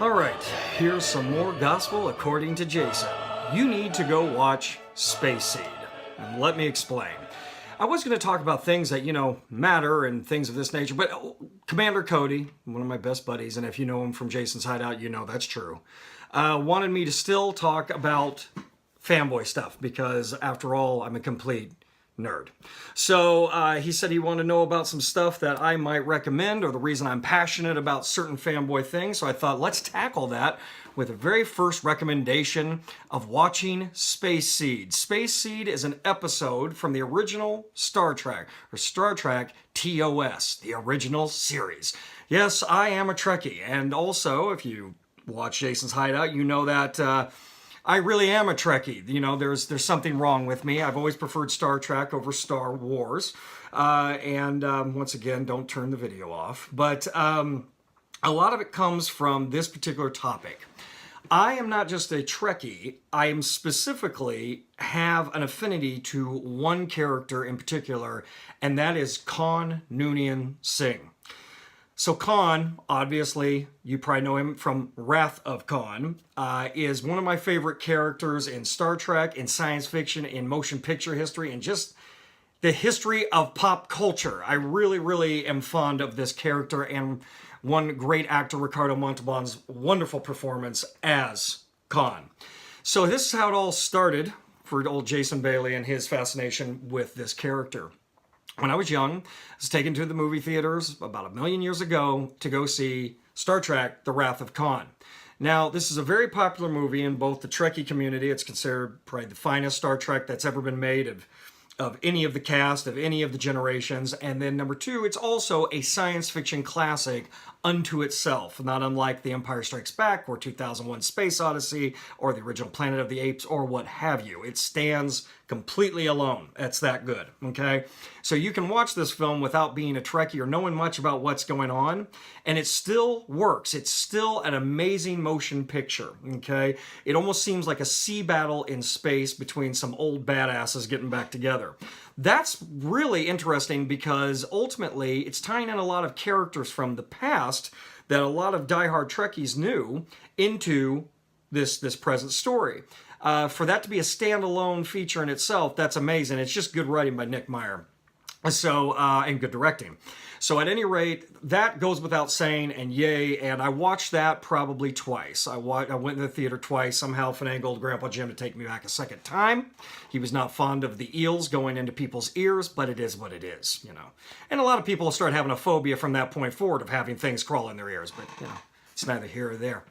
All right, here's some more gospel according to Jason. You need to go watch Space Seed. And let me explain. I was going to talk about things that, matter and things of this nature, but Commander Cody, one of my best buddies, and if you know him from Jason's Hideout, you know that's true, wanted me to still talk about fanboy stuff because, after all, I'm a complete nerd. So he said he wanted to know about some stuff that I might recommend or the reason I'm passionate about certain fanboy things. So I thought, let's tackle that with the very first recommendation of watching Space Seed. Space Seed is an episode from the original Star Trek, or Star Trek TOS, the original series. Yes, I am a Trekkie. And also, if you watch Jason's Hideout, you know that I really am a Trekkie. There's something wrong with me. I've always preferred Star Trek over Star Wars. Once again, don't turn the video off. But a lot of it comes from this particular topic. I am not just a Trekkie. I am specifically have an affinity to one character in particular, and that is Khan Noonien Singh. So Khan, obviously, you probably know him from Wrath of Khan, is one of my favorite characters in Star Trek, in science fiction, in motion picture history, and just the history of pop culture. I really, really am fond of this character and one great actor, Ricardo Montalban's wonderful performance as Khan. So this is how it all started for old Jason Bailey and his fascination with this character. When I was young, I was taken to the movie theaters about 1 million years ago to go see Star Trek, The Wrath of Khan. Now, this is a very popular movie in both the Trekkie community. It's considered probably the finest Star Trek that's ever been made of any of the cast, of any of the generations. And then number two, it's also a science fiction classic unto itself, not unlike The Empire Strikes Back or 2001 Space Odyssey or the original Planet of the Apes or what have you. It stands completely alone. It's that good, okay? So you can watch this film without being a Trekkie or knowing much about what's going on, and it still works. It's still an amazing motion picture, okay? It almost seems like a sea battle in space between some old badasses getting back together. That's really interesting because ultimately it's tying in a lot of characters from the past that a lot of diehard Trekkies knew into this present story. For that to be a standalone feature in itself, that's amazing. It's just good writing by Nick Meyer. So, and good directing. So at any rate, that goes without saying, and yay, and I watched that probably twice. I went to the theater twice, somehow finagled Grandpa Jim to take me back a second time. He was not fond of the eels going into people's ears, but it is what it is, And a lot of people start having a phobia from that point forward of having things crawl in their ears, but, it's neither here or there.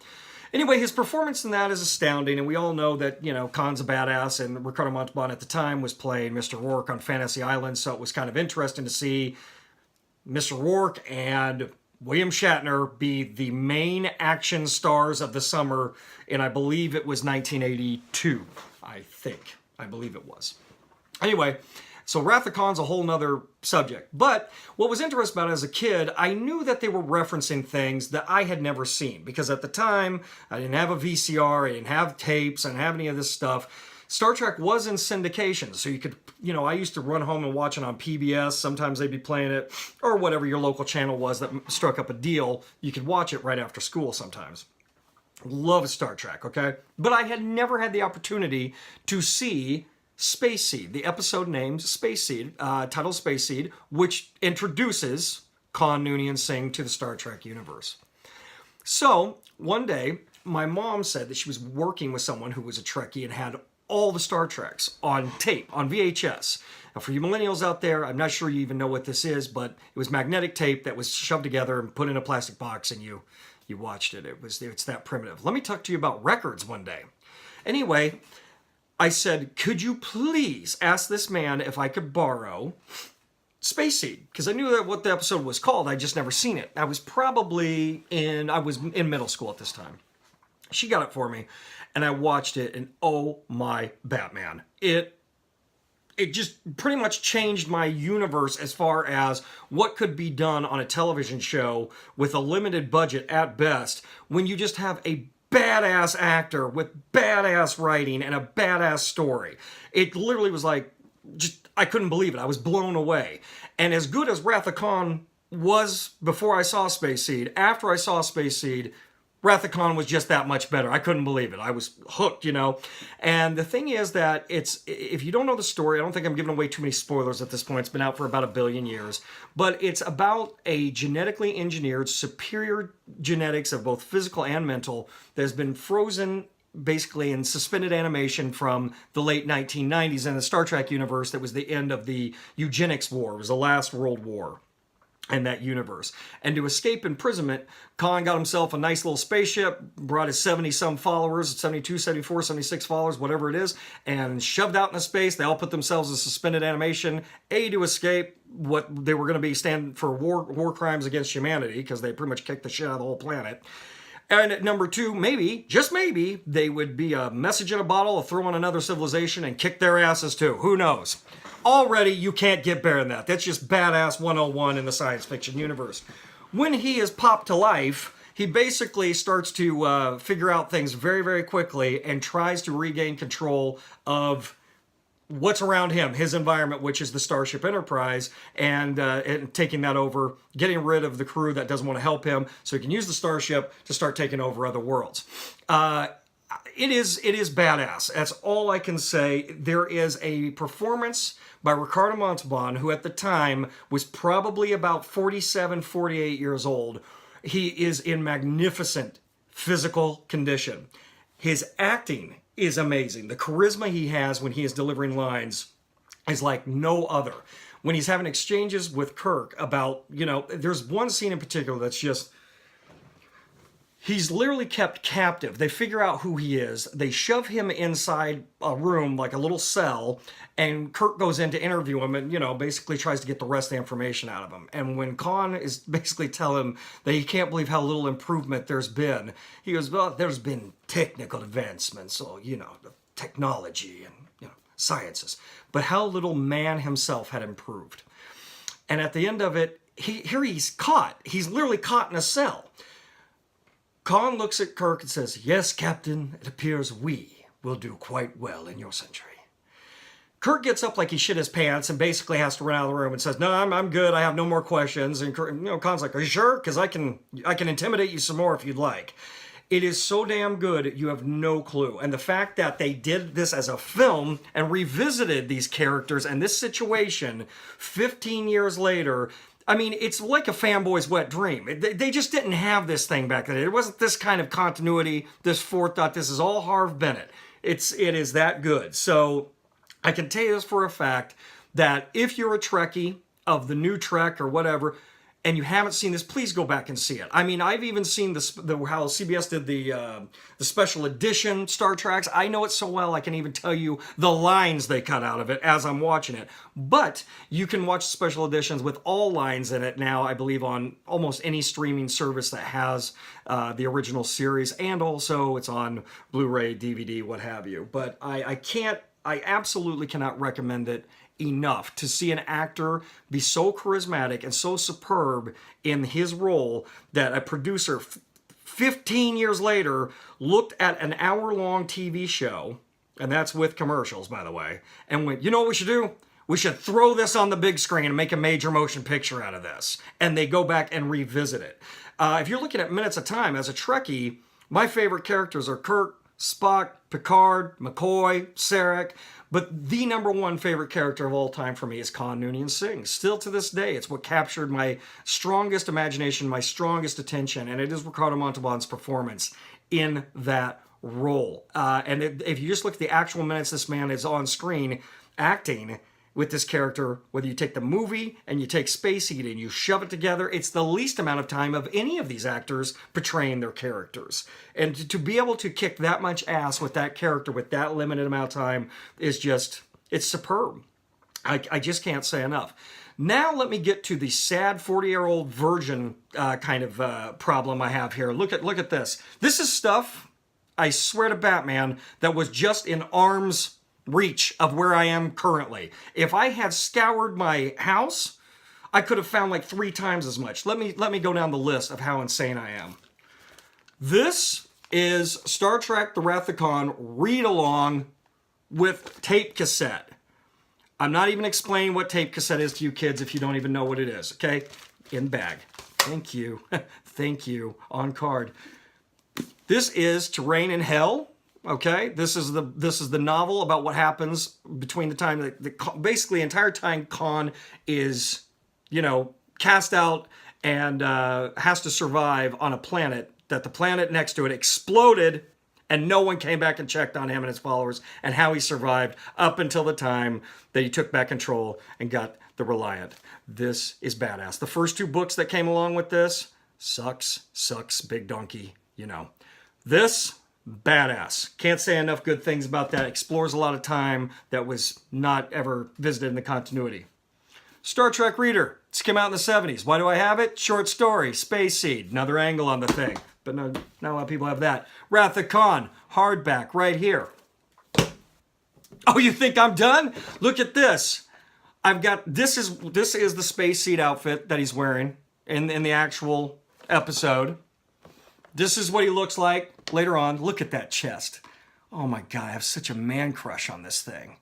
Anyway, his performance in that is astounding, and we all know that, Khan's a badass, and Ricardo Montalban at the time was playing Mr. Rourke on Fantasy Island, so it was kind of interesting to see Mr. Rourke and William Shatner be the main action stars of the summer, and I believe it was 1982, I believe it was. Anyway, so Wrath of Khan's a whole nother subject. But what was interesting about it as a kid, I knew that they were referencing things that I had never seen. Because at the time, I didn't have a VCR, I didn't have tapes, I didn't have any of this stuff. Star Trek was in syndication, so you could, I used to run home and watch it on PBS. Sometimes they'd be playing it, or whatever your local channel was that struck up a deal. You could watch it right after school sometimes. Love Star Trek, okay? But I had never had the opportunity to see Space Seed, the episode named Space Seed, titled Space Seed, which introduces Khan Noonien Singh to the Star Trek universe. So, one day, my mom said that she was working with someone who was a Trekkie and had all the Star Treks on tape, on VHS. Now, for you millennials out there, I'm not sure you even know what this is, but it was magnetic tape that was shoved together and put in a plastic box, and you watched it. It's that primitive. Let me talk to you about records one day. Anyway, I said, could you please ask this man if I could borrow Space Seed? Because I knew that what the episode was called. I'd just never seen it. I was in middle school at this time. She got it for me, and I watched it, and oh my Batman. It just pretty much changed my universe as far as what could be done on a television show with a limited budget at best when you just have a badass actor with badass writing and a badass story. It literally was like, I couldn't believe it. I was blown away. And as good as Wrath of Khan was before I saw Space Seed, after I saw Space Seed, Wrath of Khan was just that much better. I couldn't believe it. I was hooked, you know. And the thing is that if you don't know the story, I don't think I'm giving away too many spoilers at this point. It's been out for about 1 billion years. But it's about a genetically engineered, superior genetics of both physical and mental that has been frozen basically in suspended animation from the late 1990s in the Star Trek universe. That was the end of the eugenics war. It was the last world war in that universe. And to escape imprisonment, Khan got himself a nice little spaceship, brought his 70-some followers, 72, 74, 76 followers, whatever it is, and shoved out into space. They all put themselves in suspended animation, to escape what they were going to be standing for war crimes against humanity, because they pretty much kicked the shit out of the whole planet. And at number 2, maybe, just maybe, they would be a message in a bottle, throw on another civilization, and kick their asses too. Who knows? Already, you can't get better than that. That's just badass 101 in the science fiction universe. When he is popped to life, he basically starts to figure out things very, very quickly and tries to regain control of what's around him, his environment, which is the Starship Enterprise, and taking that over, getting rid of the crew that doesn't want to help him, so he can use the starship to start taking over other worlds. It is badass. That's all I can say. There is a performance by Ricardo Montalban, who at the time was probably about 47, 48 years old. He is in magnificent physical condition. His acting is amazing. The charisma he has when he is delivering lines is like no other. When he's having exchanges with Kirk about, there's one scene in particular that's just, he's literally kept captive. They figure out who he is. They shove him inside a room, like a little cell, and Kirk goes in to interview him and, basically tries to get the rest of the information out of him. And when Khan is basically telling him that he can't believe how little improvement there's been, he goes, well, there's been technical advancements, so, the technology and, sciences. But how little man himself had improved. And at the end of it, he's caught. He's literally caught in a cell. Khan looks at Kirk and says, yes, Captain, it appears we will do quite well in your century. Kirk gets up like he shit his pants and basically has to run out of the room and says, no, I'm good. I have no more questions. And Kirk, Khan's like, are you sure? Because I can intimidate you some more if you'd like. It is so damn good, you have no clue. And the fact that they did this as a film and revisited these characters and this situation 15 years later, I mean, it's like a fanboy's wet dream. They just didn't have this thing back then. It wasn't this kind of continuity, this forethought. This is all Harv Bennett. It is that good. So I can tell you this for a fact, that if you're a Trekkie of the new Trek or whatever, and you haven't seen this, please go back and see it. I mean, I've even seen how CBS did the special edition Star Treks. I know it so well, I can even tell you the lines they cut out of it as I'm watching it. But you can watch special editions with all lines in it now, I believe, on almost any streaming service that has the original series. And also it's on Blu-ray, DVD, what have you. But I absolutely cannot recommend it enough to see an actor be so charismatic and so superb in his role that a producer 15 years later looked at an hour-long TV show, and that's with commercials, by the way, and went, you know what we should do? We should throw this on the big screen and make a major motion picture out of this. And they go back and revisit it. If you're looking at minutes of time, as a Trekkie, my favorite characters are Kirk, Spock, Picard, McCoy, Sarek. But the number one favorite character of all time for me is Khan Noonien Singh. Still to this day, it's what captured my strongest imagination, my strongest attention, and it is Ricardo Montalban's performance in that role. If you just look at the actual minutes this man is on screen acting with this character, whether you take the movie and you take Space Heat and you shove it together, it's the least amount of time of any of these actors portraying their characters. And to be able to kick that much ass with that character with that limited amount of time is just, it's superb. I just can't say enough. Now let me get to the sad 40-year-old virgin kind of problem I have here. Look at this. This is stuff, I swear to Batman, that was just in arm's reach of where I am currently. If I had scoured my house, I could have found like 3 times as much. Let me go down the list of how insane I am. This is Star Trek The Wrath of Khan read-along with tape cassette. I'm not even explaining what tape cassette is to you kids if you don't even know what it is, okay? In bag. Thank you. Thank you. On card. This is Terrain in Hell. Okay, this is the novel about what happens between the time that basically entire time Khan is, cast out and has to survive on a planet that the planet next to it exploded, and no one came back and checked on him and his followers and how he survived up until the time that he took back control and got the Reliant. This is badass. The first 2 books that came along with this sucks, big donkey, This, badass. Can't say enough good things about that. Explores a lot of time that was not ever visited in the continuity. Star Trek Reader. It's came out in the 70s. Why do I have it? Short story, Space Seed. Another angle on the thing. But no, not a lot of people have that. Wrath of Khan. Hardback right here. Oh, you think I'm done? Look at this. I've got, this is the Space Seed outfit that he's wearing in the actual episode. This is what he looks like later on. Look at that chest. Oh my God, I have such a man crush on this thing.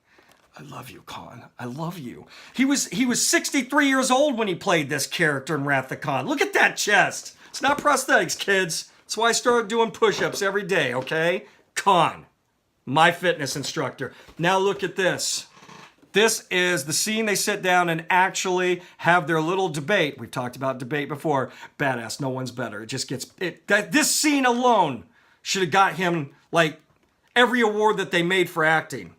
I love you, Khan. I love you. He was 63 years old when he played this character in Wrath of Khan. Look at that chest. It's not prosthetics, kids. That's why I started doing push-ups every day, okay? Khan, my fitness instructor. Now look at this. This is the scene they sit down and actually have their little debate. We've talked about debate before. Badass, no one's better. It just gets, this scene alone should have got him like every award that they made for acting.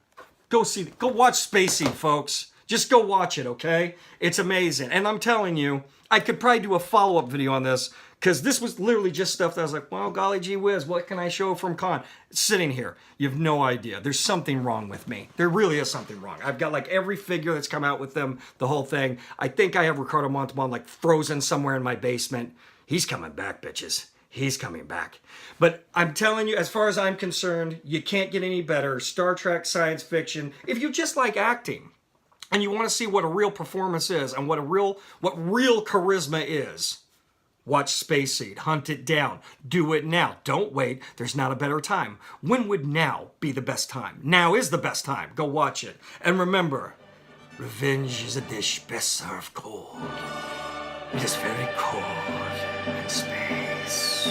Go watch Space Seed, folks. Just go watch it, okay? It's amazing. And I'm telling you, I could probably do a follow-up video on this because this was literally just stuff that I was like, well, golly gee whiz, what can I show from Khan? Sitting here, you have no idea. There's something wrong with me. There really is something wrong. I've got like every figure that's come out with them, the whole thing. I think I have Ricardo Montalban like frozen somewhere in my basement. He's coming back, bitches. He's coming back. But I'm telling you, as far as I'm concerned, you can't get any better. Star Trek science fiction. If you just like acting and you want to see what a real performance is and what real charisma is, watch Space Seed. Hunt it down. Do it now. Don't wait. There's not a better time. When would now be the best time? Now is the best time. Go watch it. And remember, revenge is a dish best served cold. It is very cold in space.